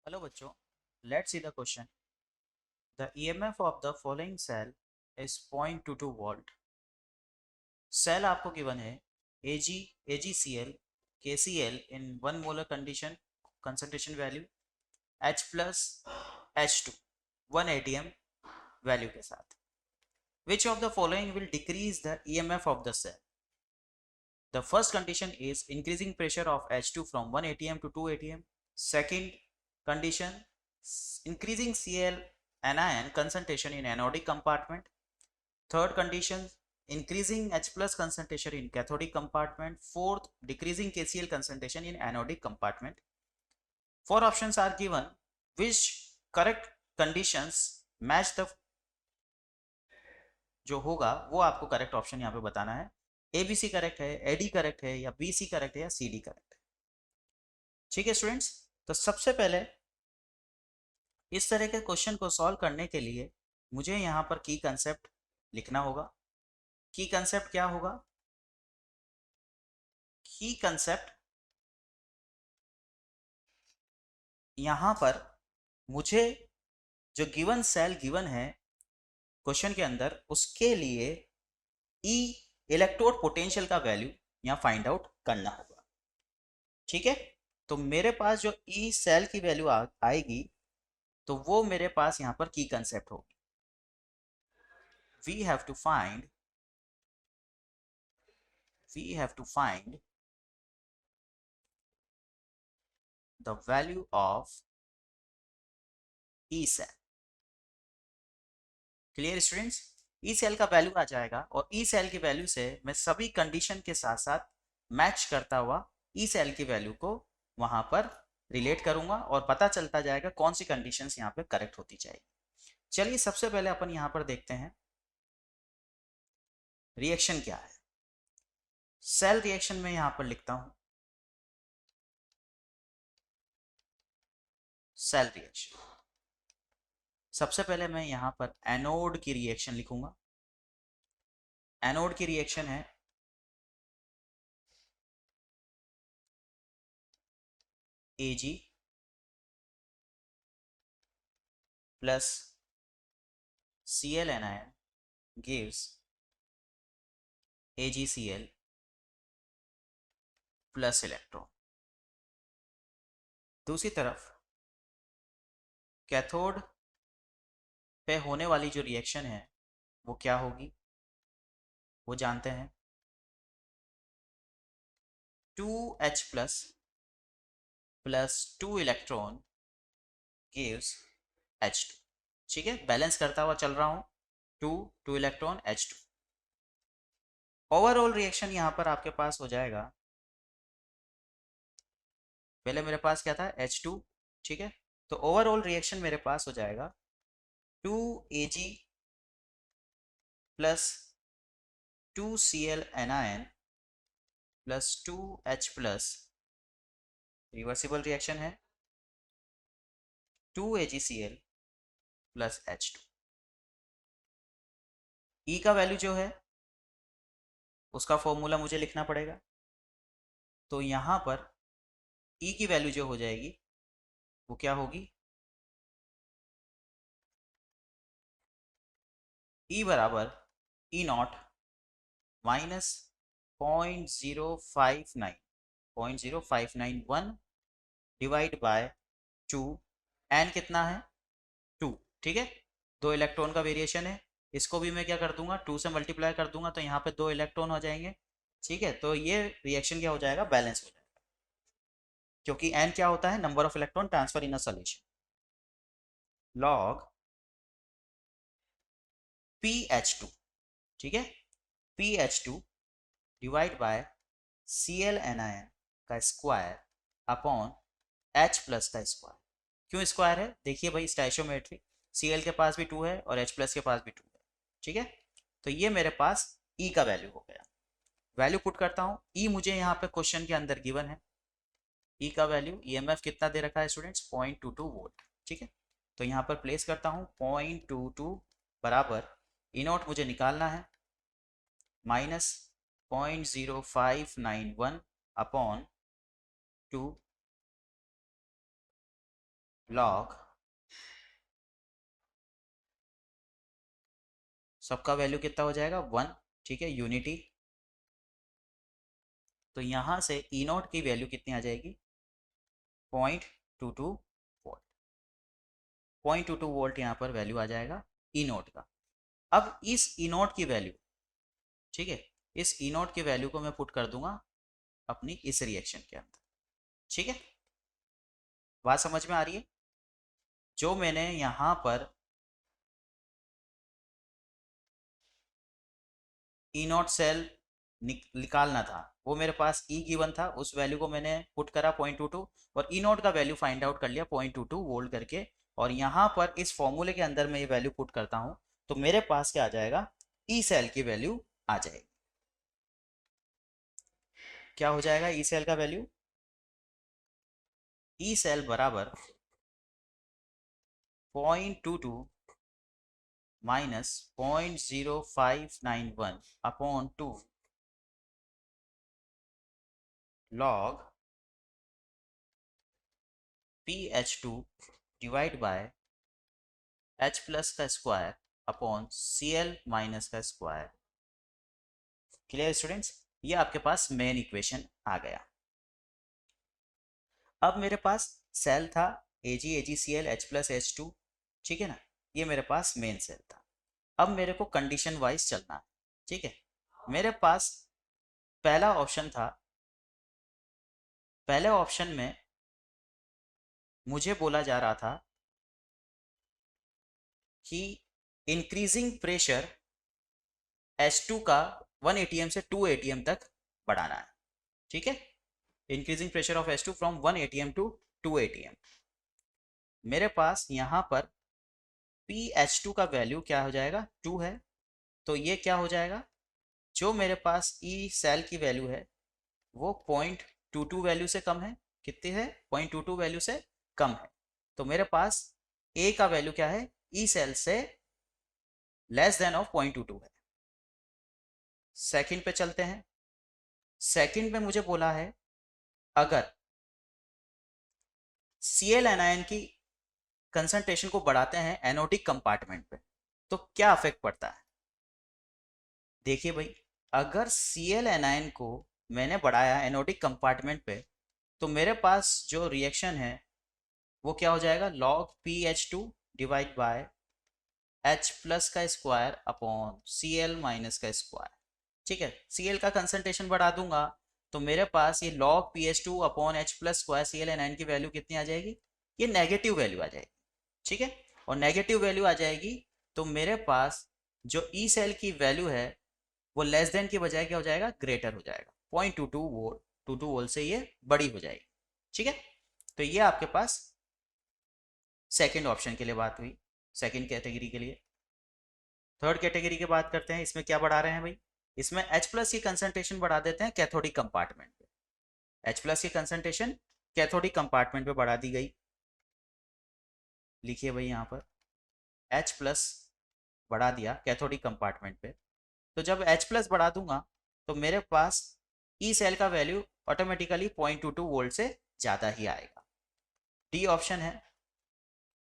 Hello बच्चों, let's see the question. The EMF of the following cell is 0.22 volt. Cell आपको given है AG AGCL KCL in 1 molar condition concentration value H plus H2 1 ATM value के साथ. Which of the following will decrease the EMF of the cell? The first condition is increasing pressure of H2 from 1 atm to 2 atm. Second condition, increasing Cl anion concentration in anodic compartment. Third condition, increasing H plus concentration in cathodic compartment. Fourth, decreasing KCl concentration in anodic compartment. Four options are given. Which correct conditions match the जो होगा वो आपको correct option यहाँ पे बताना है. A B C correct है, A D correct है, या बी सी करेक्ट है, या सी डी करेक्ट है. ठीक है स्टूडेंट्स, तो सबसे पहले इस तरह के क्वेश्चन को सॉल्व करने के लिए मुझे यहाँ पर की कंसेप्ट लिखना होगा. की कंसेप्ट क्या होगा? की कंसेप्ट यहाँ पर मुझे जो गिवन सेल गिवन है क्वेश्चन के अंदर, उसके लिए ई इलेक्ट्रोड पोटेंशियल का वैल्यू यहाँ फाइंड आउट करना होगा. ठीक है, तो मेरे पास जो ई सेल की वैल्यू आएगी तो वो मेरे पास यहाँ पर की कंसेप्ट होगी. we have to find the value of E cell. Clear students? E cell का वैल्यू आ जाएगा और ई सेल की वैल्यू से मैं सभी कंडीशन के साथ साथ मैच करता हुआ ई सेल की वैल्यू को वहां पर रिलेट करूंगा और पता चलता जाएगा कौन सी कंडीशंस यहाँ पे करेक्ट होती जाएगी. चलिए सबसे पहले अपन यहाँ पर देखते हैं रिएक्शन क्या है. सेल रिएक्शन में यहाँ पर लिखता हूं सेल रिएक्शन. सबसे पहले मैं यहाँ पर एनोड की रिएक्शन लिखूंगा. एनोड की रिएक्शन है Ag plus Cl anion gives AgCl plus electron. दूसरी तरफ कैथोड पे होने वाली जो रिएक्शन है वो क्या होगी, वो जानते हैं. 2H plus plus 2 electron gives H2. ठीक है, बैलेंस करता हुआ चल रहा हूं. 2 इलेक्ट्रॉन H2. ओवरऑल रिएक्शन यहां पर आपके पास हो जाएगा. पहले मेरे पास क्या था, H2. ठीक है, तो ओवरऑल रिएक्शन मेरे पास हो जाएगा 2Ag plus 2Cl anion plus 2H plus, reversible reaction है, 2AgCl प्लस H2. E का वैल्यू जो है उसका फॉर्मूला मुझे लिखना पड़ेगा. तो यहां पर E की वैल्यू जो हो जाएगी वो क्या होगी, E बराबर E naught minus 0.0591 divide by 2. N कितना है, 2. ठीक है, 2 इलेक्ट्रॉन का वेरिएशन है. इसको भी मैं क्या कर दूंगा, 2 से मल्टीप्लाई कर दूंगा तो यहाँ पे 2 इलेक्ट्रॉन हो जाएंगे. ठीक है, तो ये रिएक्शन क्या हो जाएगा, बैलेंस हो जाएगा, क्योंकि एन क्या होता है, number of electron transfer in a solution. Log PH2. ठीक है, PH2 divide by Cl anion का स्क्वायर अपॉन H प्लस का स्क्वायर. क्यों स्क्वायर है, देखिए भाई, स्टैचोमेट्री. Cl के पास भी 2 है और H प्लस के पास भी 2 है. ठीक है, तो ये मेरे पास E का वैल्यू हो गया. वैल्यू पुट करता हूँ. E मुझे यहाँ पे क्वेश्चन के अंदर गिवन है. E का वैल्यू, EMF कितना दे रखा है स्टूडेंट्स, 0.22 वोल्ट. ठीक है, तो यहाँ पर प्लेस करता हूँ 0.22 बराबर ई नॉट मुझे निकालना है माइनस 0.0591 अपॉन 2. लॉग सबका वैल्यू कितना हो जाएगा 1, ठीक है, यूनिटी। तो यहाँ से ई नॉट की वैल्यू कितनी आ जाएगी 0.22 वोल्ट। 0.22 वोल्ट यहाँ पर वैल्यू आ जाएगा ई नॉट का। अब इस ई नॉट की वैल्यू, ठीक है, इस ई नॉट की वैल्यू को मैं पुट कर दूंगा अपनी इस रिएक्शन के अंदर, ठीक है। बात समझ में आ रही है? जो मैंने यहाँ पर ई नॉट सेल निकालना था वो मेरे पास ई गिवन था, उस वैल्यू को मैंने पुट करा 0.22 और ई नॉट का वैल्यू फाइंड आउट कर लिया 0.22 वोल्ट करके। और यहाँ पर इस फॉर्मूले के अंदर मैं ये वैल्यू पुट करता हूँ तो मेरे पास क्या आ जाएगा, ई सेल की वैल्यू आ जाएगी। क्या हो जाएगा ई सेल का वैल्यू, ई सेल बराबर 0.22 minus 0.0591 upon 2 log PH2 divide by H plus का स्क्वायर अपॉन Cl माइनस का स्क्वायर। Clear students? ये आपके पास मेन इक्वेशन आ गया। अब मेरे पास सेल था AgCl H प्लस H2, ठीक है ना, ये मेरे पास मेन सेल था। अब मेरे को कंडीशन वाइज चलना है, ठीक है। मेरे पास पहला ऑप्शन था, पहले ऑप्शन में मुझे बोला जा रहा था कि इंक्रीजिंग प्रेशर H2 का 1 atm से 2 atm तक बढ़ाना है, ठीक है। Increasing pressure of H2 from 1 atm to 2 atm। मेरे पास यहाँ पर PH2 का वैल्यू क्या हो जाएगा 2 है, तो ये क्या हो जाएगा, जो मेरे पास ई सेल की वैल्यू है वो 0.22 वैल्यू से कम है। कितनी है? 0.22 वैल्यू से कम है। तो मेरे पास ए का वैल्यू क्या है, ई सेल से लेस देन ऑफ 0.22 है। सेकंड पे चलते हैं। सेकंड में मुझे बोला है अगर Cl एनायन की कंसंट्रेशन को बढ़ाते हैं एनोडिक कंपार्टमेंट पे तो क्या अफेक्ट पड़ता है। देखिए भाई, अगर Cl एनायन को मैंने बढ़ाया एनोडिक कंपार्टमेंट पे तो मेरे पास जो रिएक्शन है वो क्या हो जाएगा, log PH2 divide by H plus का स्क्वायर अपॉन Cl माइनस का स्क्वायर, ठीक है। Cl का कंसंट्रेशन बढ़ा दूंगा तो मेरे पास ये log PH2 upon H plus square Cl anion की वैल्यू कितनी आ जाएगी, ये नेगेटिव वैल्यू आ जाएगी, ठीक है। और नेगेटिव वैल्यू आ जाएगी तो मेरे पास जो ई सेल की वैल्यू है वो लेस देन की बजाय क्या हो जाएगा, ग्रेटर हो जाएगा। 0.22 वोल्ट से ये बड़ी हो जाएगी, ठीक है। तो ये आपके पास सेकेंड ऑप्शन के लिए बात हुई, सेकेंड कैटेगरी के लिए। थर्ड कैटेगरी की बात करते हैं। इसमें क्या बढ़ा रहे हैं भाई, इसमें H प्लस की कंसंट्रेशन बढ़ा देते हैं कैथोडिक कंपार्टमेंट पे। H प्लस की कंसंट्रेशन कैथोडिक कंपार्टमेंट पे बढ़ा दी गई। लिखिए भाई यहाँ पर H प्लस बढ़ा दिया कैथोडिक कंपार्टमेंट पे। तो जब H प्लस बढ़ा दूंगा तो मेरे पास ई सेल का वैल्यू ऑटोमेटिकली 0.22 वोल्ट से ज़्यादा ही आएगा। डी ऑप्शन है,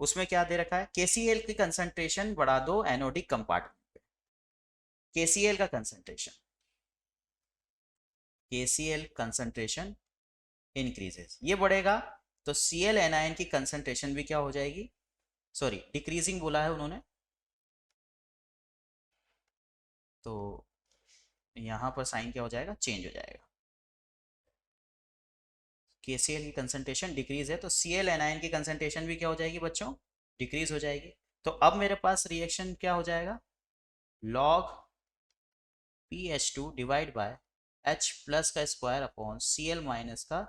उसमें क्या दे रखा है, KCl की कंसंट्रेशन बढ़ा दो एनोडिक कंपार्टमेंट पे। KCl का कंसंट्रेशन, KCl कंसंट्रेशन इंक्रीजेस, ये बढ़ेगा तो Cl एनायन की कंसंट्रेशन भी क्या हो जाएगी, सॉरी डिक्रीजिंग बोला है उन्होंने, तो यहाँ पर साइन क्या हो जाएगा, चेंज हो जाएगा। KCl की कंसंट्रेशन डिक्रीज है तो Cl एनायन की कंसंट्रेशन भी क्या हो जाएगी बच्चों, डिक्रीज हो जाएगी। तो अब मेरे पास रिएक्शन क्या हो जाएगा, log PH2 divide by H plus का स्क्वायर अपॉन Cl माइनस का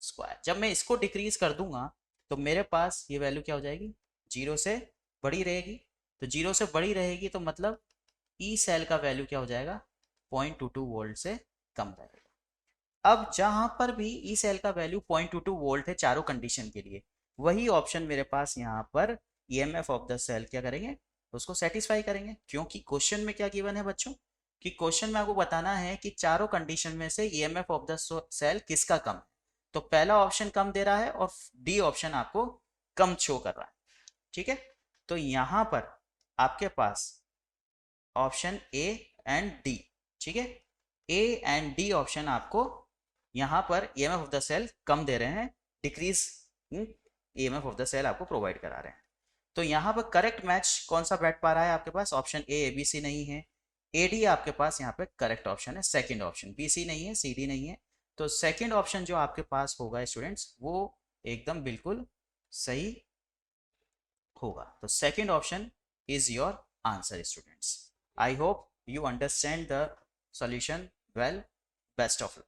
स्क्वायर। जब मैं इसको डिक्रीज कर दूंगा तो मेरे पास ये वैल्यू क्या हो जाएगी, जीरो से बड़ी रहेगी। तो जीरो से बड़ी रहेगी तो मतलब ई सेल का वैल्यू क्या हो जाएगा, 0.22 वोल्ट से कम रहेगा। अब जहां पर भी ई सेल का वैल्यू 0.22 वोल्ट है चारों कंडीशन के लिए, वही ऑप्शन मेरे पास यहाँ पर ईएमएफ ऑफ द सेल क्या करेंगे, उसको सेटिस्फाई करेंगे। क्योंकि क्वेश्चन में क्या गिवन है बच्चों, कि क्वेश्चन में आपको बताना है कि चारों कंडीशन में से ईएमएफ ऑफ द सेल किसका कम है। तो पहला ऑप्शन कम दे रहा है और डी ऑप्शन आपको कम शो कर रहा है, ठीक है। तो यहाँ पर आपके पास ऑप्शन ए एंड डी, ठीक है, ए एंड डी ऑप्शन आपको यहाँ पर ईएमएफ ऑफ द सेल कम दे रहे हैं, decrease EMF of the cell आपको प्रोवाइड करा रहे हैं। तो यहाँ पर करेक्ट मैच कौन सा बैठ पा रहा है आपके पास, ऑप्शन ए बी सी नहीं है, ए डी आपके पास यहाँ पे करेक्ट ऑप्शन है, सेकंड ऑप्शन, बी सी नहीं है, सी डी नहीं है। तो सेकंड ऑप्शन जो आपके पास होगा स्टूडेंट्स वो एकदम बिल्कुल सही होगा। तो second option is your answer students. I hope you understand the solution well. Best of luck.